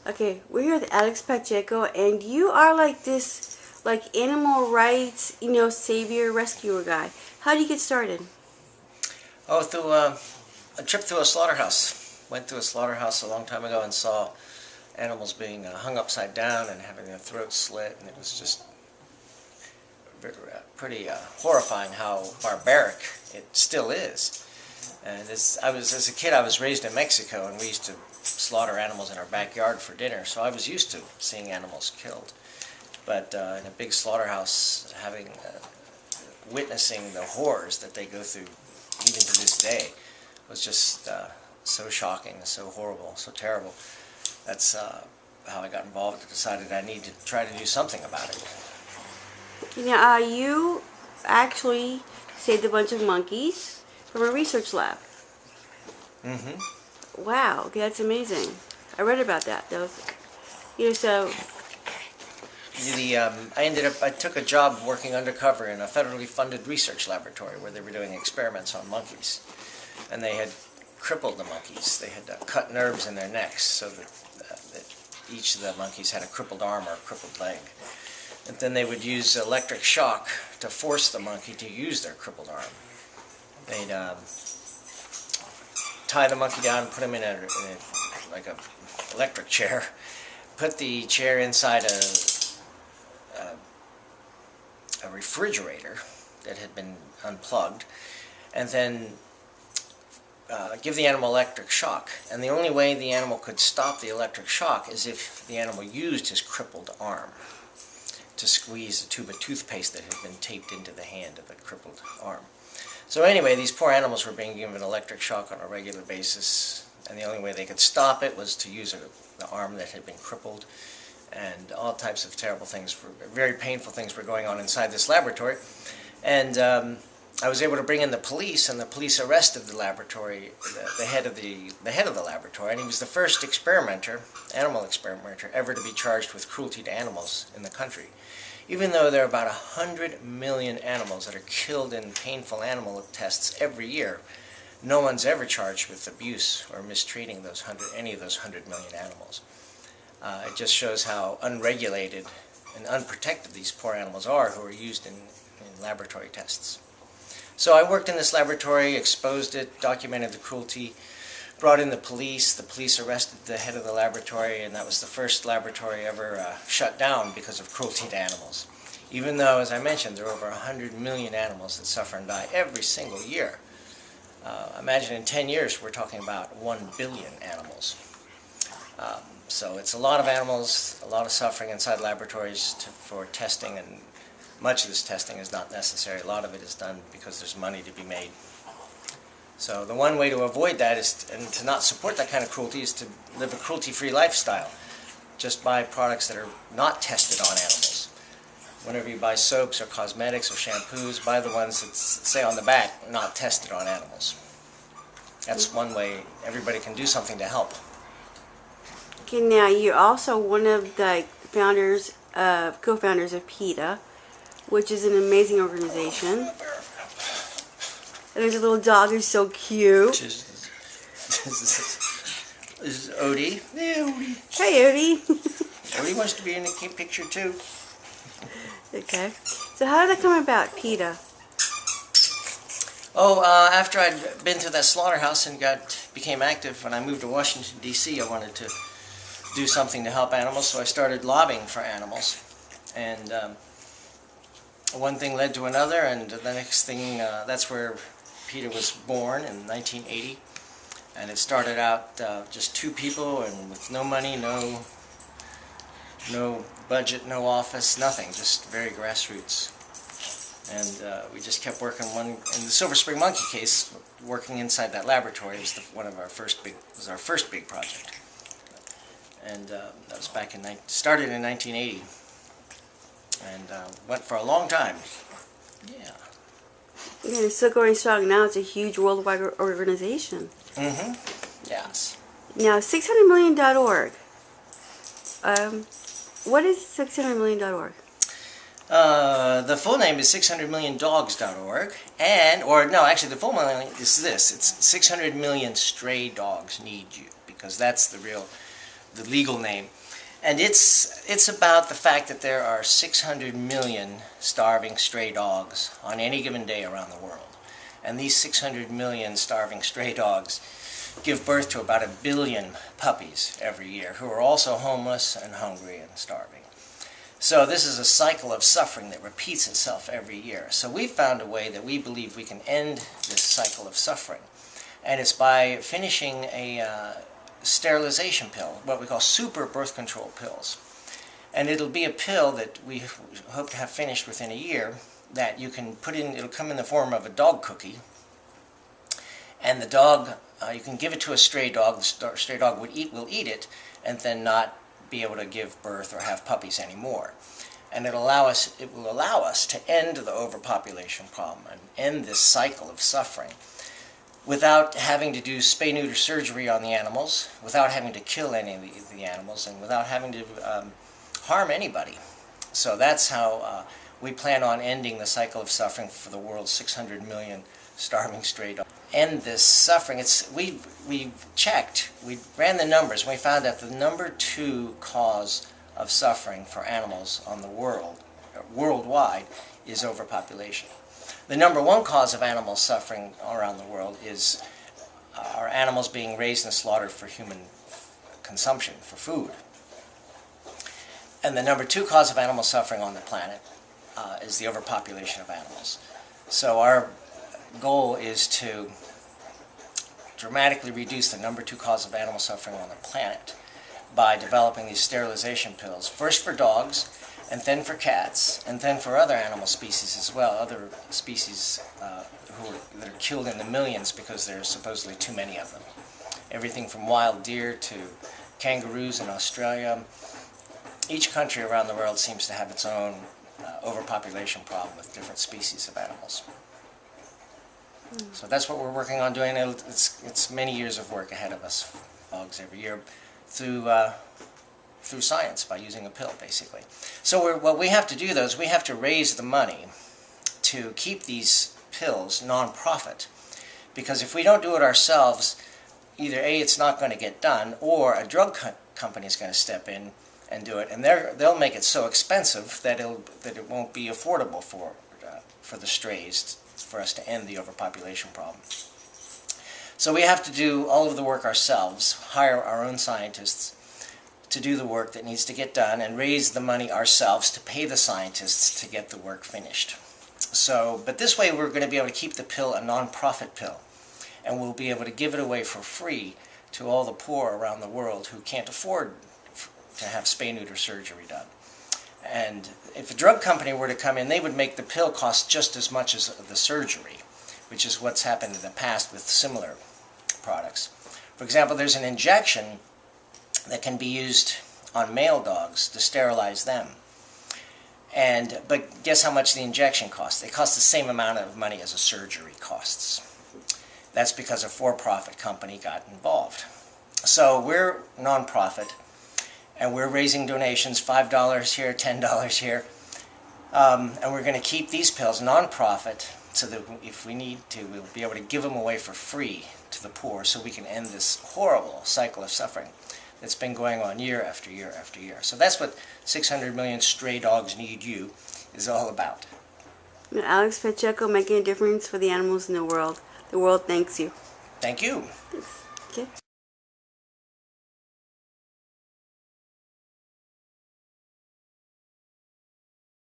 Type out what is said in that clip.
Okay, we're here with Alex Pacheco, and you are like this, like animal rights, savior, rescuer guy. How do you get started? Oh, through a trip through a slaughterhouse. Went through a slaughterhouse a long time ago and saw animals being hung upside down and having their throats slit, and it was just pretty horrifying how barbaric it still is. And as a kid, I was raised in Mexico, and we used to slaughter animals in our backyard for dinner, so I was used to seeing animals killed. But in a big slaughterhouse, witnessing the horrors that they go through, even to this day, was just so shocking, so horrible, so terrible. That's how I got involved and decided I need to try to do something about it. Now, you actually saved a bunch of monkeys from a research lab. Mm-hmm. Wow, okay, that's amazing. I read about that. That was, so. I took a job working undercover in a federally funded research laboratory where they were doing experiments on monkeys. And they had crippled the monkeys. They had cut nerves in their necks so that each of the monkeys had a crippled arm or a crippled leg. And then they would use electric shock to force the monkey to use their crippled arm. They'd tie the monkey down and put him in a electric chair, put the chair inside a refrigerator that had been unplugged, and then give the animal electric shock. And the only way the animal could stop the electric shock is if the animal used his crippled arm to squeeze a tube of toothpaste that had been taped into the hand of the crippled arm. So anyway, these poor animals were being given electric shock on a regular basis, and the only way they could stop it was to use the arm that had been crippled. And all types of terrible things, very painful things were going on inside this laboratory. And I was able to bring in the police, and the police arrested the laboratory, the head of the laboratory, and he was the first animal experimenter, ever to be charged with cruelty to animals in the country. Even though there are about 100 million animals that are killed in painful animal tests every year, no one's ever charged with abuse or mistreating any of those 100 million animals. It just shows how unregulated and unprotected these poor animals are who are used in laboratory tests. So I worked in this laboratory, exposed it, documented the cruelty, brought in the police. The police arrested the head of the laboratory, and that was the first laboratory ever shut down because of cruelty to animals. Even though, as I mentioned, there are over 100 million animals that suffer and die every single year. Imagine in 10 years we're talking about 1 billion animals. So it's a lot of animals, a lot of suffering inside laboratories for testing, and much of this testing is not necessary. A lot of it is done because there's money to be made. So the one way to avoid that and to not support that kind of cruelty is to live a cruelty-free lifestyle. Just buy products that are not tested on animals. Whenever you buy soaps or cosmetics or shampoos, buy the ones that say on the back, not tested on animals. That's one way everybody can do something to help. Okay, now you're also one of the co-founders of PETA, which is an amazing organization. And there's a little dog who's so cute. This is Odie. Yeah, Odie. Hey, Odie. Odie wants to be in the picture too. Okay. So how did that come about, PETA? Oh, after I'd been to that slaughterhouse and became active, when I moved to Washington, D.C., I wanted to do something to help animals, so I started lobbying for animals. And one thing led to another, and the next thing, that's where PETA was born in 1980. And it started out just 2 people, and with no money, no budget, no office, nothing, just very grassroots. And we just kept working in the Silver Spring Monkey case, working inside that laboratory was our first big project. And that was started in 1980, and went for a long time. Yeah. Yeah, it's still going strong now. It's a huge worldwide organization. Mm-hmm. Yes. Now, 600million.org. What is 600million.org? The full name is 600milliondogs.org, actually the full name is this. It's 600 million stray dogs need you, because that's the real the legal name. And it's about the fact that there are 600 million starving stray dogs on any given day around the world. And these 600 million starving stray dogs give birth to about 1 billion puppies every year who are also homeless and hungry and starving. So this is a cycle of suffering that repeats itself every year. So we found a way that we believe we can end this cycle of suffering. And it's by finishing a sterilization pill, what we call super birth control pills. And it'll be a pill that we hope to have finished within a year that you can put in. It'll come in the form of a dog cookie. And the dog, you can give it to a stray dog. The stray dog will eat it and then not be able to give birth or have puppies anymore. And it will allow us to end the overpopulation problem and end this cycle of suffering without having to do spay-neuter surgery on the animals, without having to kill any of the animals, and without having to harm anybody. So that's how we plan on ending the cycle of suffering for the world's 600 million starving stray dogs. End this suffering. We checked, we ran the numbers, and we found that the number 2 cause of suffering for animals on the worldwide, is overpopulation. The number 1 cause of animal suffering around the world are animals being raised and slaughtered for human consumption, for food. And the number 2 cause of animal suffering on the planet is the overpopulation of animals. So our goal is to dramatically reduce the number 2 cause of animal suffering on the planet by developing these sterilization pills, first for dogs, and then for cats, and then for other animal species as well, other species that are killed in the millions because there are supposedly too many of them. Everything from wild deer to kangaroos in Australia. Each country around the world seems to have its own overpopulation problem with different species of animals. So that's what we're working on doing. It's many years of work ahead of us, dogs, every year, through science, by using a pill, basically. So what we have to do, though, is we have to raise the money to keep these pills non-profit. Because if we don't do it ourselves, either A, it's not going to get done, or a drug company is going to step in and do it, and they'll make it so expensive that it won't be affordable for the strays, for us to end the overpopulation problem. So we have to do all of the work ourselves, hire our own scientists to do the work that needs to get done, and raise the money ourselves to pay the scientists to get the work finished. But this way we're going to be able to keep the pill a non-profit pill, and we'll be able to give it away for free to all the poor around the world who can't afford to have spay-neuter surgery done. And if a drug company were to come in, they would make the pill cost just as much as the surgery, which is what's happened in the past with similar products. For example, there's an injection that can be used on male dogs to sterilize them. But guess how much the injection costs? It costs the same amount of money as a surgery costs. That's because a for-profit company got involved. So we're non-profit, and we're raising donations, $5 here, $10 here, and we're going to keep these pills non-profit so that if we need to, we'll be able to give them away for free to the poor so we can end this horrible cycle of suffering that's been going on year after year after year. So that's what 600 million stray dogs need you is all about. Alex Pacheco, making a difference for the animals in the world. The world thanks you. Thank you. Okay.